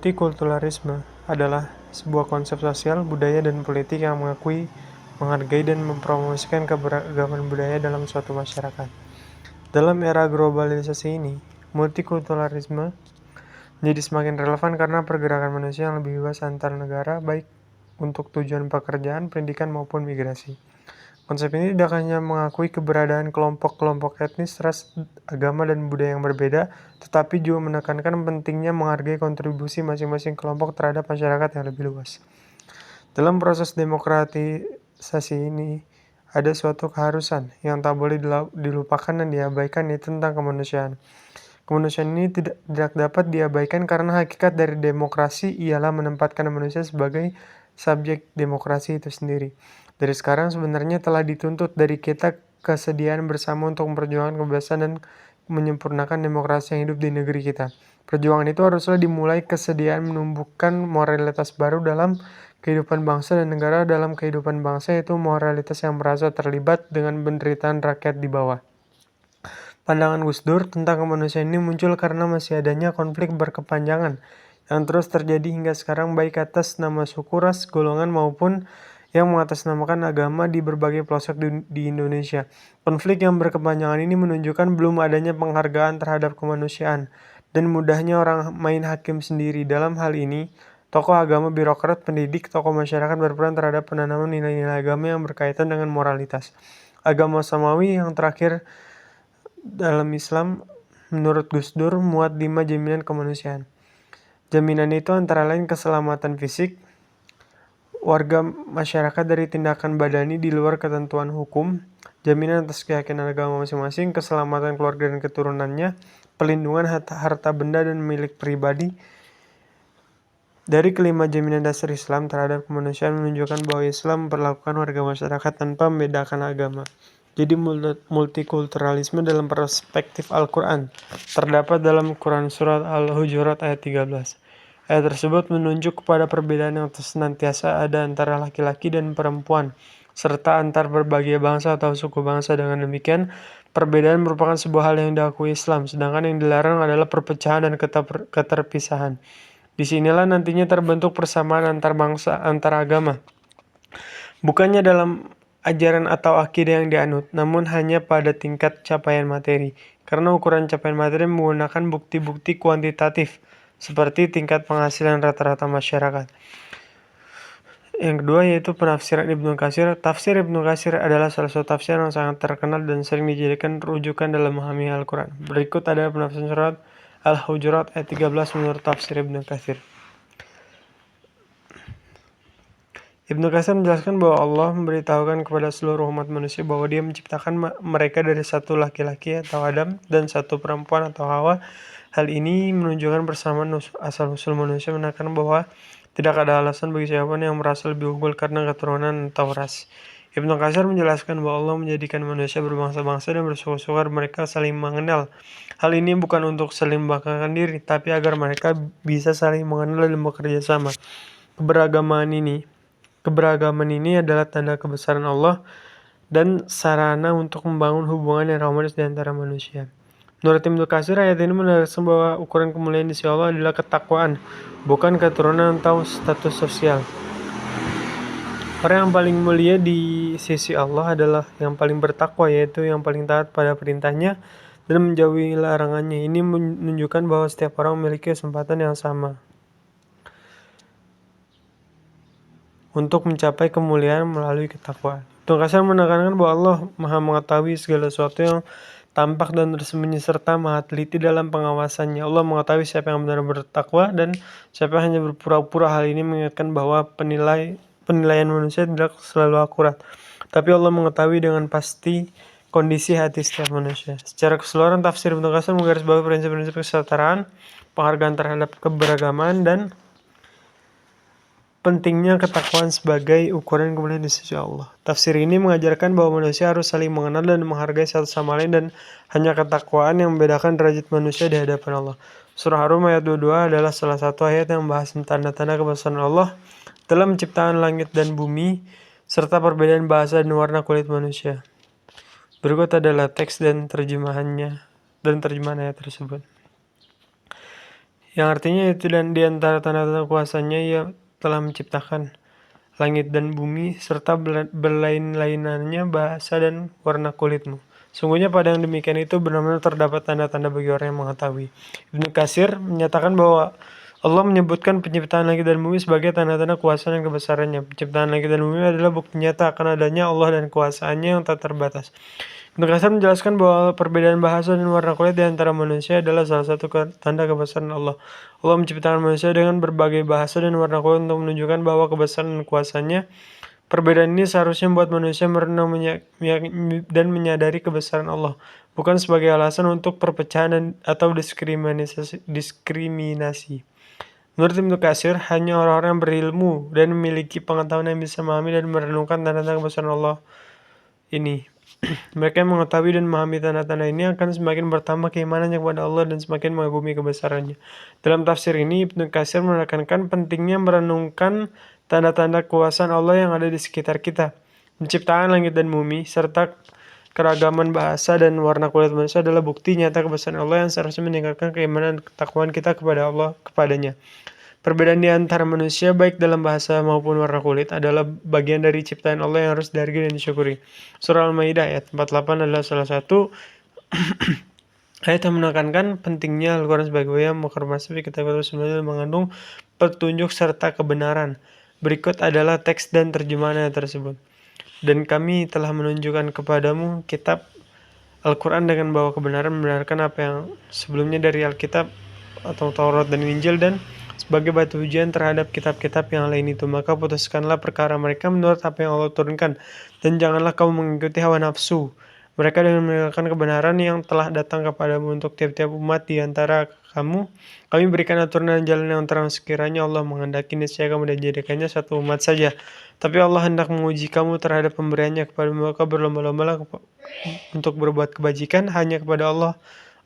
Multikulturalisme adalah sebuah konsep sosial, budaya, dan politik yang mengakui, menghargai, dan mempromosikan keberagaman budaya dalam suatu masyarakat. Dalam era globalisasi ini, multikulturalisme menjadi semakin relevan karena pergerakan manusia yang lebih bebas antar negara, baik untuk tujuan pekerjaan, pendidikan, maupun migrasi. Konsep ini tidak hanya mengakui keberadaan kelompok-kelompok etnis, ras, agama, dan budaya yang berbeda, tetapi juga menekankan pentingnya menghargai kontribusi masing-masing kelompok terhadap masyarakat yang lebih luas. Dalam proses demokratisasi ini, ada suatu keharusan yang tak boleh dilupakan dan diabaikan, yaitu tentang kemanusiaan. Kemanusiaan ini tidak dapat diabaikan karena hakikat dari demokrasi ialah menempatkan manusia sebagai subjek demokrasi itu sendiri. Dari sekarang sebenarnya telah dituntut dari kita kesediaan bersama untuk memperjuangkan kebebasan dan menyempurnakan demokrasi yang hidup di negeri kita. Perjuangan itu haruslah dimulai kesediaan menumbuhkan moralitas baru dalam kehidupan bangsa dan negara. Dalam kehidupan bangsa yaitu moralitas yang merasa terlibat dengan penderitaan rakyat di bawah. Pandangan Gus Dur tentang kemanusiaan ini muncul karena masih adanya konflik berkepanjangan yang terus terjadi hingga sekarang, baik atas nama suku, ras, golongan, maupun yang mengatasnamakan agama di berbagai pelosok di Indonesia. Konflik yang berkepanjangan ini menunjukkan belum adanya penghargaan terhadap kemanusiaan dan mudahnya orang main hakim sendiri. Dalam hal ini, tokoh agama, birokrat, pendidik, tokoh masyarakat berperan terhadap penanaman nilai-nilai agama yang berkaitan dengan moralitas. Agama Samawi yang terakhir dalam Islam, menurut Gus Dur, muat 5 jaminan kemanusiaan. Jaminan itu antara lain keselamatan fisik warga masyarakat dari tindakan badani di luar ketentuan hukum, jaminan atas keyakinan agama masing-masing, keselamatan keluarga dan keturunannya, pelindungan harta benda dan milik pribadi. Dari kelima jaminan dasar Islam terhadap kemanusiaan menunjukkan bahwa Islam memperlakukan warga masyarakat tanpa membedakan agama. Jadi multikulturalisme dalam perspektif Al-Quran terdapat dalam Quran Surat Al-Hujurat ayat 13. Ayat tersebut menunjuk kepada perbedaan yang senantiasa ada antara laki-laki dan perempuan, serta antar berbagai bangsa atau suku bangsa. Dengan demikian, perbedaan merupakan sebuah hal yang diakui Islam, sedangkan yang dilarang adalah perpecahan dan keterpisahan. Disinilah nantinya terbentuk persamaan antar bangsa, antar agama. Bukannya dalam ajaran atau akidah yang dianut, namun hanya pada tingkat capaian materi. Karena ukuran capaian materi menggunakan bukti-bukti kuantitatif, seperti tingkat penghasilan rata-rata masyarakat. Yang kedua yaitu penafsiran Ibnu Katsir. Tafsir Ibnu Katsir adalah salah satu tafsir yang sangat terkenal dan sering dijadikan rujukan dalam memahami Al-Quran. Berikut adalah penafsiran surat Al-Hujurat ayat 13 menurut tafsir Ibnu Katsir. Ibnu Katsir menjelaskan bahwa Allah memberitahukan kepada seluruh umat manusia bahwa Dia menciptakan mereka dari satu laki-laki atau Adam dan satu perempuan atau Hawa. Hal ini menunjukkan persamaan asal-usul manusia, menekankan bahwa tidak ada alasan bagi siapapun yang merasa lebih unggul karena keturunan atau ras. Ibnu Katsir menjelaskan bahwa Allah menjadikan manusia berbangsa-bangsa dan bersuku-suku agar mereka saling mengenal. Hal ini bukan untuk saling membanggakan diri, tapi agar mereka bisa saling mengenal dan bekerja sama. Keberagaman ini adalah tanda kebesaran Allah dan sarana untuk membangun hubungan yang harmonis di antara manusia. Menurut Ibnu Katsir, ayat ini menegaskan bahwa ukuran kemuliaan di sisi Allah adalah ketakwaan, bukan keturunan atau status sosial. Orang yang paling mulia di sisi Allah adalah yang paling bertakwa, yaitu yang paling taat pada perintahnya dan menjauhi larangannya. Ini menunjukkan bahwa setiap orang memiliki kesempatan yang sama untuk mencapai kemuliaan melalui ketakwaan. Ibnu Katsir menekankan bahwa Allah Maha mengetahui segala sesuatu yang tampak dan tersembunyi serta maha teliti dalam pengawasannya. Allah mengetahui siapa yang benar bertakwa dan siapa yang hanya berpura-pura. Hal ini mengingatkan bahwa penilaian manusia tidak selalu akurat, tapi Allah mengetahui dengan pasti kondisi hati setiap manusia. Secara keseluruhan, tafsir Ibnu Katsir menggarisbawahi prinsip-prinsip kesetaraan, penghargaan terhadap keberagaman, dan pentingnya ketakwaan sebagai ukuran kemuliaan di sisi Allah. Tafsir ini mengajarkan bahwa manusia harus saling mengenal dan menghargai satu sama lain, dan hanya ketakwaan yang membedakan derajat manusia di hadapan Allah. Surah Ar-Rum ayat 22 adalah salah satu ayat yang membahas tanda-tanda kebesaran Allah dalam menciptakan langit dan bumi, serta perbedaan bahasa dan warna kulit manusia. Berikut adalah teks dan terjemahan ayat tersebut. Yang artinya itu, dan di antara tanda-tanda kuasanya ia telah menciptakan langit dan bumi, serta berlain-lainannya bahasa dan warna kulitmu. Sungguhnya pada yang demikian itu benar-benar terdapat tanda-tanda bagi orang yang mengetahui. Ibnu Katsir menyatakan bahwa Allah menyebutkan penciptaan langit dan bumi sebagai tanda-tanda kuasa dan kebesarannya. Penciptaan langit dan bumi adalah bukti nyata akan adanya Allah dan kuasaannya yang tak terbatas. Ibnu Katsir menjelaskan bahwa perbedaan bahasa dan warna kulit di antara manusia adalah salah satu tanda kebesaran Allah. Allah menciptakan manusia dengan berbagai bahasa dan warna kulit untuk menunjukkan bahwa kebesaran dan kuasanya. Perbedaan ini seharusnya membuat manusia merenung dan menyadari kebesaran Allah, bukan sebagai alasan untuk perpecahan atau diskriminasi. Menurut Ibnu Katsir, hanya orang-orang yang berilmu dan memiliki pengetahuan yang bisa memahami dan merenungkan tanda-tanda kebesaran Allah ini. Mereka yang mengetahui dan memahami tanda-tanda ini akan semakin bertambah keimanannya kepada Allah dan semakin mengagumi kebesarannya. Dalam tafsir ini, Ibnu Katsir menekankan pentingnya merenungkan tanda-tanda kekuasaan Allah yang ada di sekitar kita. Penciptaan langit dan bumi, serta keragaman bahasa dan warna kulit manusia adalah bukti nyata kebesaran Allah yang seharusnya meningkatkan keimanan dan ketakwaan kita kepada Allah kepadanya. Perbedaan di antara manusia, baik dalam bahasa maupun warna kulit, adalah bagian dari ciptaan Allah yang harus dihargai dan disyukuri. Surah Al-Maidah ayat 48 adalah salah satu ayat yang menekankan pentingnya Al-Quran sebagai wahyu mukharrasif kitab sebenarnya mengandung petunjuk serta kebenaran. Berikut adalah teks dan terjemahan ayat tersebut. Dan kami telah menunjukkan kepadamu kitab Al-Quran dengan bawa kebenaran, membenarkan apa yang sebelumnya dari Alkitab atau Taurat dan Injil, dan sebagai batu ujian terhadap kitab-kitab yang lain itu. Maka putuskanlah perkara mereka menurut apa yang Allah turunkan, dan janganlah kamu mengikuti hawa nafsu mereka dengan meninggalkan kebenaran yang telah datang kepadamu. Untuk tiap-tiap umat di antara kamu, kami berikan aturan dan jalan yang terang. Sekiranya Allah menghendaki, niscaya kamu dijadikannya satu umat saja. Tapi Allah hendak menguji kamu terhadap pemberiannya kepadamu, maka berlomba-lombalah untuk berbuat kebajikan hanya kepada Allah.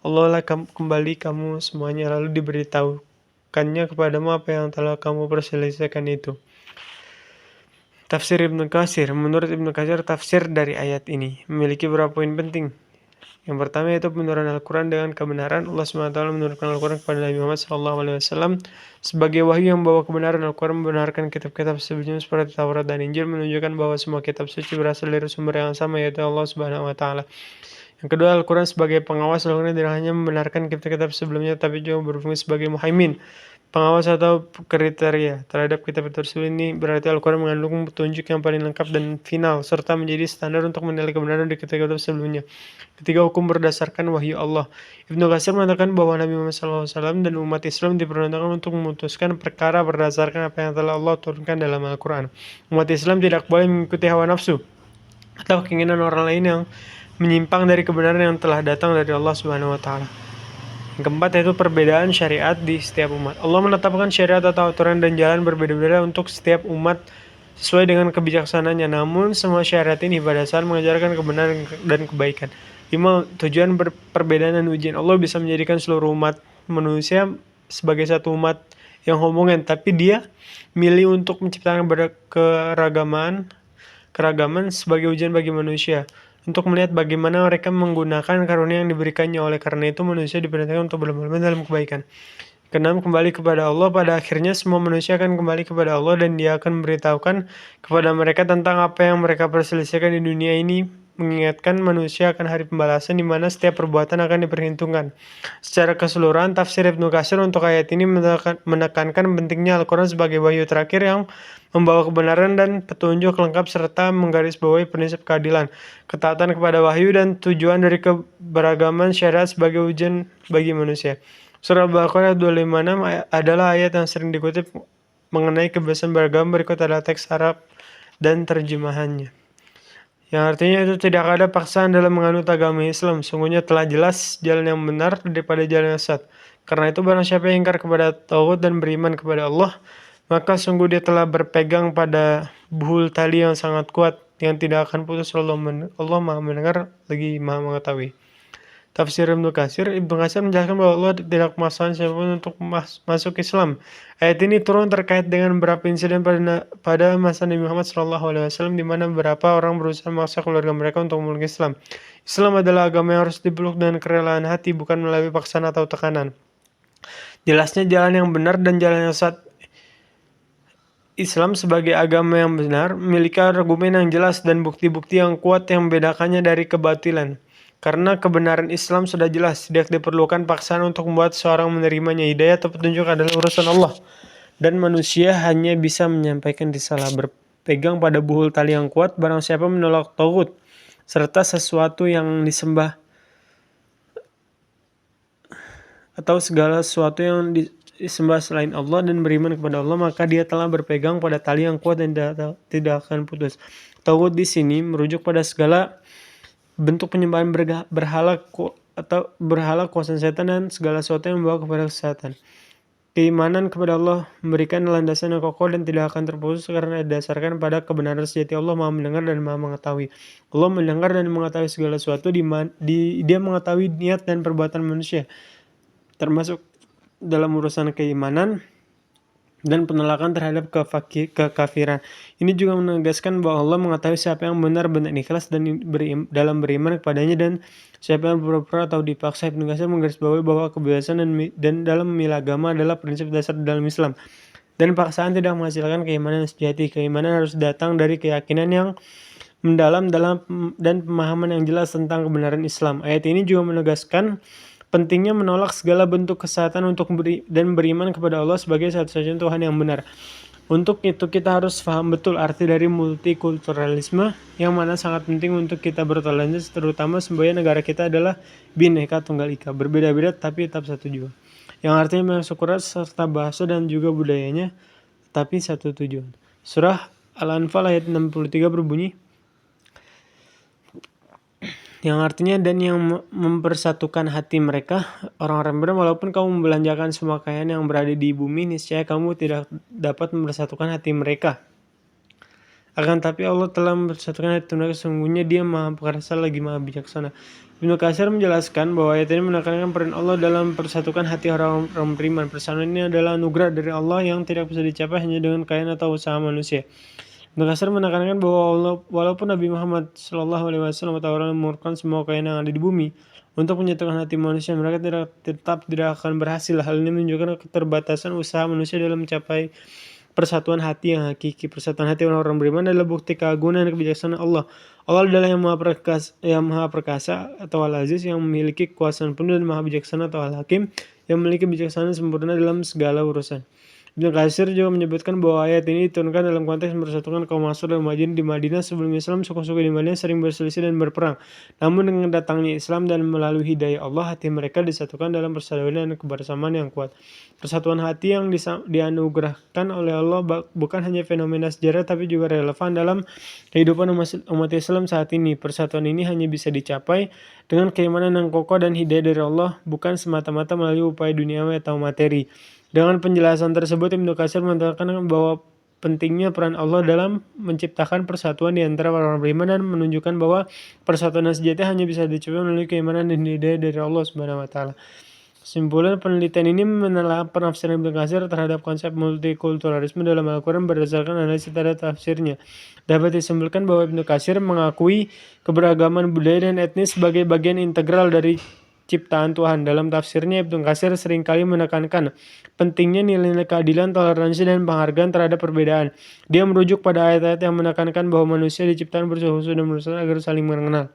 Allah lah kembali kamu semuanya, lalu diberitahukannya kepadamu apa yang telah kamu perselisihkan itu. Tafsir Ibnu Katsir. Menurut Ibnu Katsir, tafsir dari ayat ini memiliki beberapa poin penting. Yang pertama yaitu penurunan Al-Quran dengan kebenaran. Allah SWT menurunkan Al-Quran kepada Nabi Muhammad SAW sebagai wahyu yang membawa kebenaran. Al-Quran membenarkan kitab-kitab sebelumnya seperti Taurat dan Injil, menunjukkan bahwa semua kitab suci berasal dari sumber yang sama, yaitu Allah SWT. Yang kedua, Al-Quran sebagai pengawas. Al-Quran tidak hanya membenarkan kitab-kitab sebelumnya, tapi juga berfungsi sebagai muhaimin, pengawas atau kriteria terhadap kitab tersebut. Ini berarti Al-Quran mengandung petunjuk yang paling lengkap dan final, serta menjadi standar untuk menilai kebenaran di kitab-kitab sebelumnya. Ketiga, hukum berdasarkan wahyu Allah. Ibnu Katsir mengatakan bahwa Nabi Muhammad SAW dan umat Islam diperintahkan untuk memutuskan perkara berdasarkan apa yang telah Allah turunkan dalam Al-Quran. Umat Islam tidak boleh mengikuti hawa nafsu atau keinginan orang lain yang menyimpang dari kebenaran yang telah datang dari Allah Subhanahu wa taala. Yang keempat yaitu perbedaan syariat di setiap umat. Allah menetapkan syariat atau aturan dan jalan berbeda-beda untuk setiap umat sesuai dengan kebijaksanaannya. Namun semua syariat ini pada saat mengajarkan kebenaran dan kebaikan. 5. Tujuan perbedaan dan ujian. Allah bisa menjadikan seluruh umat manusia sebagai satu umat yang homogen, tapi Dia milih untuk menciptakan keragaman sebagai ujian bagi manusia, untuk melihat bagaimana mereka menggunakan karunia yang diberikannya. Oleh karena itu, manusia diperintahkan untuk berlomba-lomba dalam kebaikan. Keenam, kembali kepada Allah. Pada akhirnya, semua manusia akan kembali kepada Allah, dan Dia akan memberitahukan kepada mereka tentang apa yang mereka perselisihkan di dunia ini, mengingatkan manusia akan hari pembalasan di mana setiap perbuatan akan diperhitungkan. Secara keseluruhan, tafsir Ibnu Katsir untuk ayat ini menekankan pentingnya Al-Quran sebagai wahyu terakhir yang membawa kebenaran dan petunjuk lengkap, serta menggarisbawahi prinsip keadilan, ketaatan kepada wahyu, dan tujuan dari keberagaman syariat sebagai ujian bagi manusia. Surah Al-Baqarah 256 adalah ayat yang sering dikutip mengenai kebebasan beragama. Berikut adalah teks Arab dan terjemahannya, yang artinya itu tidak ada paksaan dalam menganut agama Islam. Sungguhnya telah jelas jalan yang benar daripada jalan yang sesat. Karena itu barang siapa yang ingkar kepada Tauhid dan beriman kepada Allah, maka sungguh dia telah berpegang pada buhul tali yang sangat kuat yang tidak akan putus. Allah Maha mendengar lagi Maha mengetahui. Tafsir Ibnu Katsir. Ibnu Katsir menjelaskan bahwa Allah tidak memaksakan siapapun untuk masuk Islam. Ayat ini turun terkait dengan beberapa insiden pada masa Nabi Muhammad SAW, di mana beberapa orang berusaha memaksa keluarga mereka untuk memeluk Islam. Islam adalah agama yang harus dipeluk dengan kerelaan hati, bukan melalui paksaan atau tekanan. Jelasnya jalan yang benar dan jalan yang sesat. Islam sebagai agama yang benar memiliki argumen yang jelas dan bukti-bukti yang kuat yang membedakannya dari kebatilan. Karena kebenaran Islam sudah jelas, tidak diperlukan paksaan untuk membuat seorang menerimanya. Hidayah atau petunjuk adalah urusan Allah, dan manusia hanya bisa menyampaikan risalah. Berpegang pada buhul tali yang kuat, barang siapa menolak tauhid serta sesuatu yang disembah atau segala sesuatu yang disembah selain Allah dan beriman kepada Allah, maka dia telah berpegang pada tali yang kuat dan tidak akan putus. Tauhid di sini merujuk pada segala bentuk penyembahan berhala atau berhala, kuasa setan, dan segala sesuatu yang membawa kepada kesesatan. Keimanan kepada Allah memberikan landasan yang kokoh dan tidak akan terputus karena didasarkan pada kebenaran sejati. Allah Maha mendengar dan Maha mengetahui. Allah mendengar dan mengetahui segala sesuatu. Dia mengetahui niat dan perbuatan manusia, termasuk dalam urusan keimanan dan penolakan terhadap kekafiran. Ini juga menegaskan bahwa Allah mengetahui siapa yang benar-benar ikhlas dan dalam beriman kepadanya dan siapa yang pura-pura atau dipaksa. Ibnu Katsir menggarisbawahi bahwa kebebasan dan dalam memilih agama adalah prinsip dasar dalam Islam, dan paksaan tidak menghasilkan keimanan yang sejati. Keimanan harus datang dari keyakinan yang mendalam dan pemahaman yang jelas tentang kebenaran Islam. Ayat ini juga menegaskan pentingnya menolak segala bentuk kesesatan dan beriman kepada Allah sebagai satu-satunya Tuhan yang benar. Untuk itu kita harus paham betul arti dari multikulturalisme, yang mana sangat penting untuk kita bertoleransi, terutama semboyan negara kita adalah Bhinneka Tunggal Ika, berbeda-beda tapi tetap satu jua, yang artinya banyak suku ras serta bahasa dan juga budayanya, tapi satu tujuan. Surah Al-Anfal ayat 63 berbunyi, yang artinya dan yang mempersatukan hati mereka, orang-orang benar, walaupun kamu membelanjakan semua kekayaan yang berada di bumi, niscaya kamu tidak dapat mempersatukan hati mereka. Akan tapi Allah telah mempersatukan hati mereka, sesungguhnya Dia Maha Perkasa lagi Maha Bijaksana. Ibnu Katsir menjelaskan bahwa ayat ini menekankan peran Allah dalam mempersatukan hati orang-orang beriman. Persatuan ini adalah anugerah dari Allah yang tidak bisa dicapai hanya dengan kekayaan atau usaha manusia. Ibnu Katsir menekankan bahwa walaupun Nabi Muhammad SAW atau orang mengumpulkan semua kekayaan yang ada di bumi untuk menyatukan hati manusia, mereka tetap tidak akan berhasil. Hal ini menunjukkan keterbatasan usaha manusia dalam mencapai persatuan hati yang hakiki. Persatuan hati orang-orang beriman adalah bukti keagungan dan kebijaksanaan Allah. Allah adalah yang maha perkasa atau Al-Aziz, yang memiliki kekuasaan penuh, dan maha bijaksana atau Al-Hakim, yang memiliki bijaksana sempurna dalam segala urusan. Ibnu Katsir juga menyebutkan bahwa ayat ini diturunkan dalam konteks mempersatukan kaum Ansor dan Muhajirin di Madinah. Sebelum Islam, suku-suku di Madinah sering berselisih dan berperang. Namun dengan datangnya Islam dan melalui hidayah Allah, hati mereka disatukan dalam persaudaraan dan kebersamaan yang kuat. Persatuan hati yang dianugerahkan oleh Allah bukan hanya fenomena sejarah tapi juga relevan dalam kehidupan umat Islam saat ini. Persatuan ini hanya bisa dicapai dengan keimanan yang kokoh dan hidayah dari Allah, bukan semata-mata melalui upaya duniawi atau materi. Dengan penjelasan tersebut, Ibnu Katsir menekankan bahwa pentingnya peran Allah dalam menciptakan persatuan di antara orang beriman dan menunjukkan bahwa persatuan yang sejati hanya bisa dicapai melalui keimanan dan hidayah dari Allah Subhanahu wa taala. Kesimpulan penelitian ini menelaah penafsiran Ibnu Katsir terhadap konsep multikulturalisme dalam Al-Quran berdasarkan analisis terhadap tafsirnya. Dapat disimpulkan bahwa Ibnu Katsir mengakui keberagaman budaya dan etnis sebagai bagian integral dari ciptaan Tuhan. Dalam tafsirnya, Ibnu Katsir seringkali menekankan pentingnya nilai-nilai keadilan, toleransi, dan penghargaan terhadap perbedaan. Dia merujuk pada ayat-ayat yang menekankan bahwa manusia diciptakan bersuhu dan berusaha agar saling mengenal.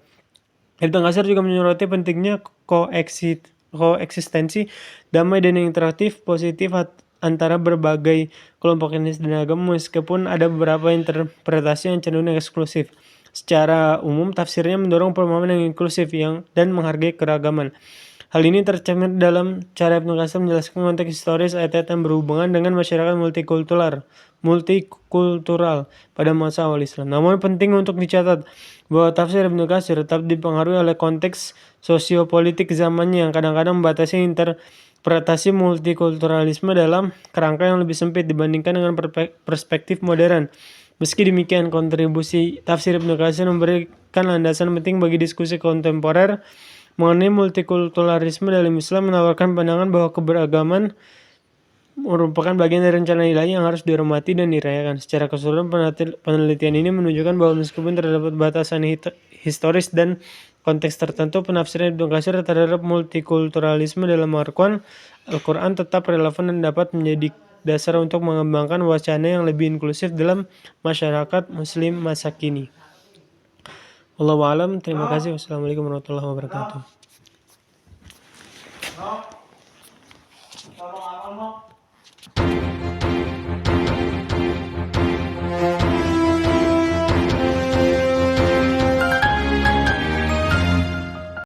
Ibnu Katsir juga menyoroti pentingnya koeksistensi damai dan interaktif positif antara berbagai kelompok etnis dan agama, meskipun ada beberapa interpretasi yang cenderung eksklusif. Secara umum, tafsirnya mendorong pemahaman yang inklusif dan menghargai keragaman. Hal ini tercermin dalam cara Ibnu Katsir menjelaskan konteks historis ayat-ayat yang berhubungan dengan masyarakat multikultural pada masa awal Islam. Namun penting untuk dicatat bahwa tafsir Ibnu Katsir tetap dipengaruhi oleh konteks sosiopolitik zamannya yang kadang-kadang membatasi interpretasi multikulturalisme dalam kerangka yang lebih sempit dibandingkan dengan perspektif modern. Meski demikian, kontribusi tafsir Ibnu Katsir memberikan landasan penting bagi diskusi kontemporer mengenai multikulturalisme dalam Islam, menawarkan pandangan bahwa keberagaman merupakan bagian dari rencana ilahi yang harus dihormati dan dirayakan. Secara keseluruhan, penelitian ini menunjukkan bahwa meskipun terdapat batasan historis dan konteks tertentu, penafsiran Ibnu Katsir terhadap multikulturalisme dalam Al-Quran tetap relevan dan dapat menjadi dasar untuk mengembangkan wacana yang lebih inklusif dalam masyarakat Muslim masa kini. Wallahu a'lam. Terima kasih. Wassalamualaikum warahmatullahi wabarakatuh.